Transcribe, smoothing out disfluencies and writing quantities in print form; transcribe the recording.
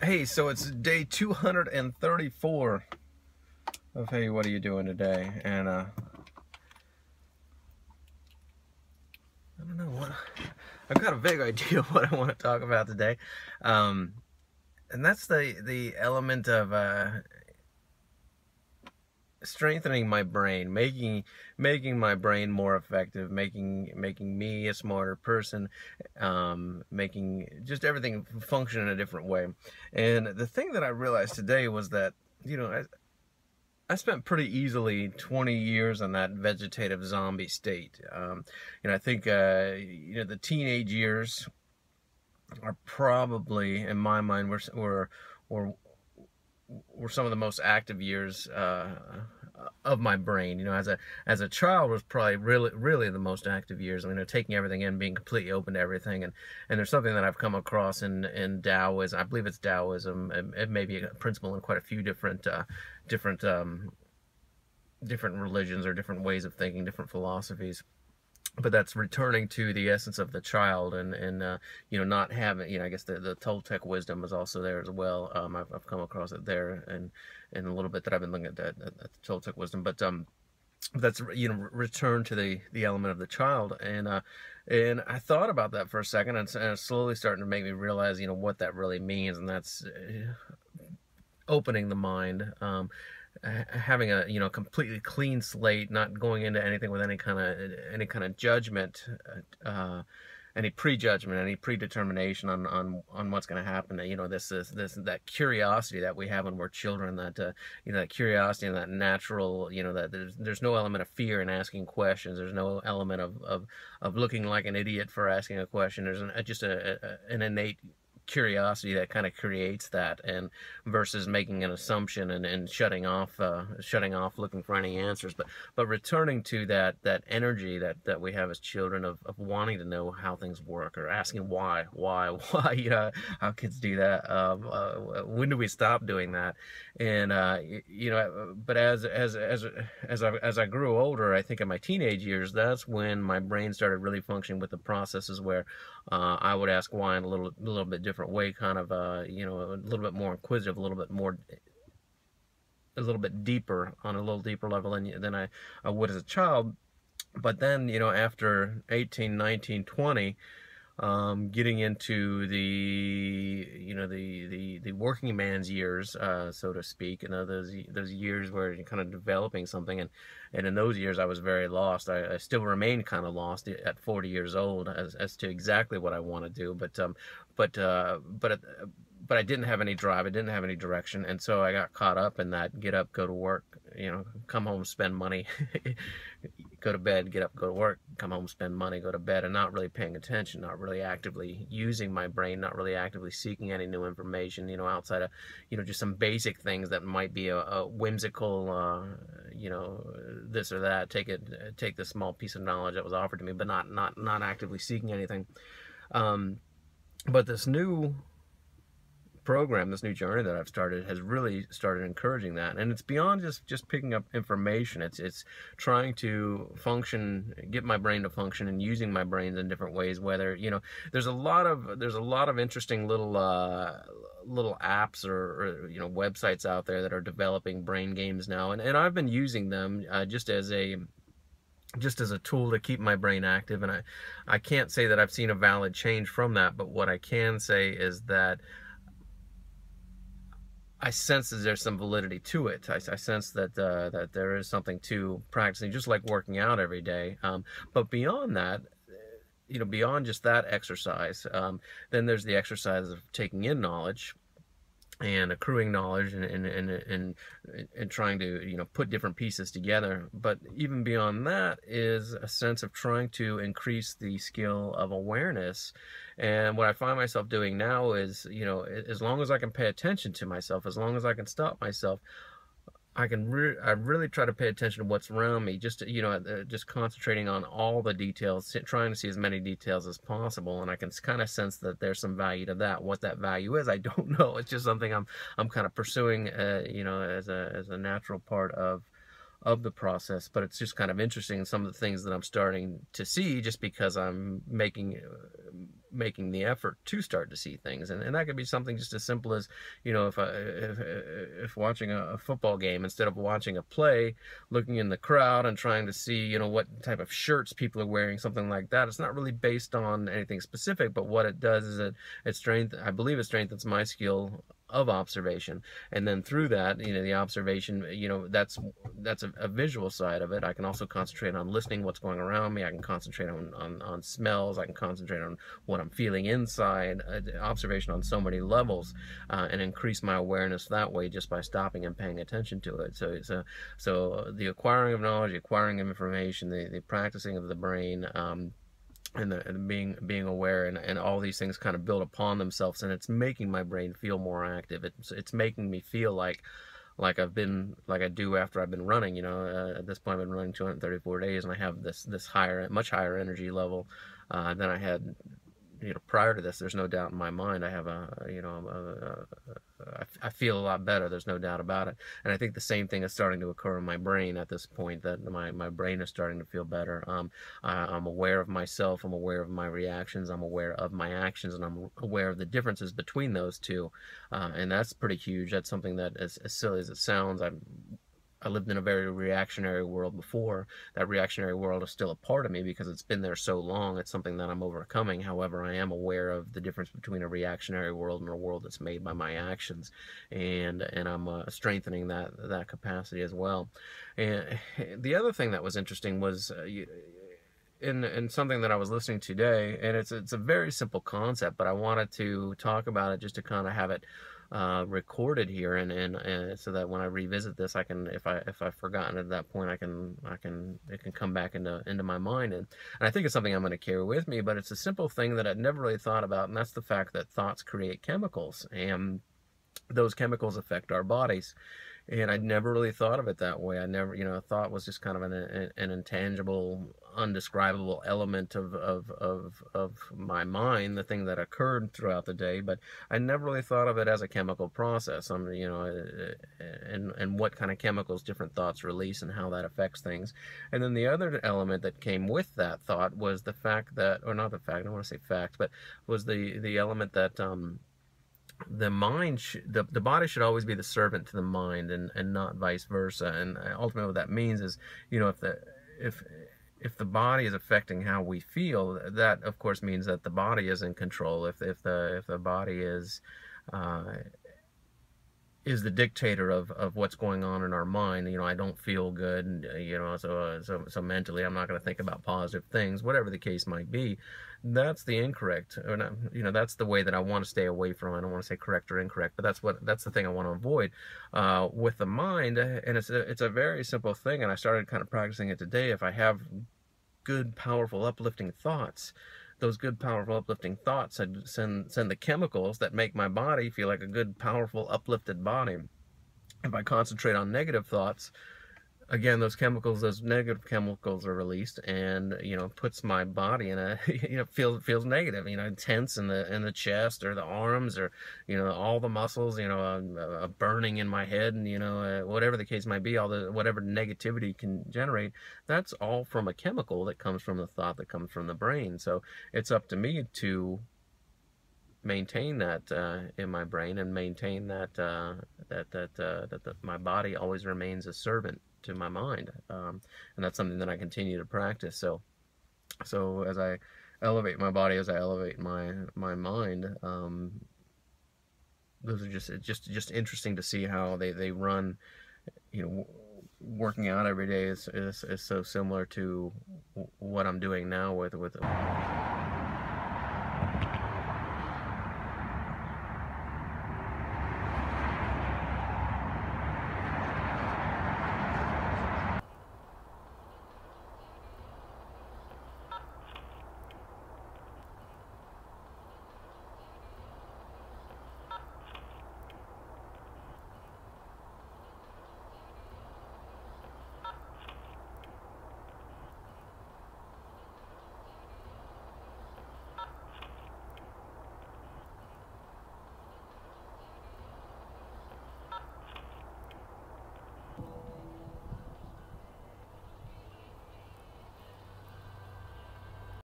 Hey, so it's day 234 of Hey, what are you doing today? And I don't know what I've got a vague idea of what I want to talk about today. Um, and that's the element of strengthening my brain, making my brain more effective, making me a smarter person, making just everything function in a different way. And the thing that I realized today was that I spent pretty easily 20 years in that vegetative zombie state. I think the teenage years are probably, in my mind, were were some of the most active years of my brain. As a child was probably really the most active years. Taking everything in, being completely open to everything, and there's something that I've come across in Taoism. I believe it's Taoism. It may be a principle in quite a few different different religions or different ways of thinking, different philosophies. But that's returning to the essence of the child, and not having, I guess the Toltec wisdom is also there as well. I've come across it there, and a little bit that I've been looking at the Toltec wisdom, but that's return to the element of the child, and I thought about that for a second, and it's slowly starting to make me realize what that really means, and that's opening the mind, having a completely clean slate, not going into anything with any kind of judgment, any prejudgment, any predetermination on what's going to happen. This that curiosity that we have when we're children, that curiosity and that natural, that there's no element of fear in asking questions. There's no element of looking like an idiot for asking a question. There's just an innate curiosity that kind of creates that, and versus making an assumption and shutting off looking for any answers, but returning to that energy that we have as children of wanting to know how things work, or asking why. How kids do that. When do we stop doing that? And but as I grew older, I think in my teenage years, that's when my brain started really functioning with the processes where I would ask why in a little bit different way, kind of a little bit more inquisitive, a little bit deeper, on a little deeper level than I would as a child. But then, after 18, 19, 20, getting into the working man's years, so to speak, those years where you're kind of developing something, and in those years I was very lost. I still remain kind of lost at 40 years old as to exactly what I want to do, but uh, but but I didn't have any drive. I didn't have any direction, and so I got caught up in that: get up, go to work, come home, spend money, go to bed, get up, go to work, come home, spend money, go to bed, and not really paying attention, not really actively using my brain, not really actively seeking any new information, outside of, just some basic things that might be a whimsical, this or that. Take this small piece of knowledge that was offered to me, but not actively seeking anything. Um, but this new program, this new journey that I've started, has really started encouraging that, and it's beyond just picking up information. It's trying to function, get my brain to function, and using my brains in different ways. Whether there's a lot of interesting little apps, or websites out there that are developing brain games now, and I've been using them just as a tool to keep my brain active, and I can't say that I've seen a valid change from that, but what I can say is that I sense that there's some validity to it. I sense that there is something to practicing, just like working out every day. But beyond that, beyond just that exercise, then there's the exercise of taking in knowledge and accruing knowledge, and trying to put different pieces together. But even beyond that is a sense of trying to increase the skill of awareness. And what I find myself doing now is, as long as I can pay attention to myself, as long as I can stop myself, I really try to pay attention to what's around me, just concentrating on all the details, trying to see as many details as possible, and I can kind of sense that there's some value to that. What that value is, I don't know. It's just something I'm kind of pursuing, as a natural part of the process, but it's just kind of interesting some of the things that I'm starting to see just because I'm making the effort to start to see things. And that could be something just as simple as, you know, if watching a football game, instead of watching a play, looking in the crowd and trying to see, you know, what type of shirts people are wearing, something like that. It's not really based on anything specific, but what it does is I believe it strengthens my skill of observation. And then through that, you know, the observation, you know, that's a visual side of it. I can also concentrate on listening what's going around me. I can concentrate on smells. I can concentrate on what I'm feeling inside. Observation on so many levels, and increase my awareness that way just by stopping and paying attention to it. So the acquiring of knowledge, the acquiring of information, the practicing of the brain, and being aware, and all these things kind of build upon themselves, and it's making my brain feel more active. It's making me feel like I do after I've been running. You know, at this point I've been running 234 days, and I have this much higher energy level than I had, you know, prior to this. There's no doubt in my mind. I have I feel a lot better. There's no doubt about it. And I think the same thing is starting to occur in my brain at this point, that my brain is starting to feel better. I'm aware of myself. I'm aware of my reactions. I'm aware of my actions, and I'm aware of the differences between those two. And that's pretty huge. That's something that, as silly as it sounds, I lived in a very reactionary world before. That reactionary world is still a part of me because it's been there so long. It's something that I'm overcoming. However, I am aware of the difference between a reactionary world and a world that's made by my actions, and I'm strengthening that capacity as well. And the other thing that was interesting was, in something that I was listening to today, and it's a very simple concept, but I wanted to talk about it just to kind of have it recorded here, and so that when I revisit this, I can, if I've forgotten at that point, it can come back into my mind, and I think it's something I'm going to carry with me. But it's a simple thing that I'd never really thought about, and that's the fact that thoughts create chemicals, and those chemicals affect our bodies. And I'd never really thought of it that way. I never, you know, thought was just kind of an intangible, undescribable element of my mind, the thing that occurred throughout the day. But I never really thought of it as a chemical process. You know, and what kind of chemicals different thoughts release and how that affects things. And then the other element that came with that thought was the fact that, or not the fact, I don't want to say fact, but was the element that the mind, the body should always be the servant to the mind, and not vice versa. And ultimately what that means is, you know, if the body is affecting how we feel, that of course means that the body is in control. If the body is the dictator of what's going on in our mind. You know, I don't feel good, you know, so mentally I'm not going to think about positive things, whatever the case might be. That's the incorrect, or not, you know, that's the way that I want to stay away from. I don't want to say correct or incorrect, but that's the thing I want to avoid with the mind. And it's a very simple thing, and I started kind of practicing it today. If I have good, powerful, uplifting thoughts, those good, powerful, uplifting thoughts send the chemicals that make my body feel like a good, powerful, uplifted body. If I concentrate on negative thoughts, again, those negative chemicals are released, and, you know, puts my body in a, you know, feels negative, you know, tense in the chest or the arms, or, you know, all the muscles, you know, a burning in my head, and, you know, whatever the case might be, whatever negativity can generate, that's all from a chemical that comes from the thought that comes from the brain. So it's up to me to maintain that in my brain, and maintain that my body always remains a servant to my mind, and that's something that I continue to practice. So as I elevate my body, as I elevate my mind, those are just interesting to see how they run. You know, working out every day is so similar to what I'm doing now with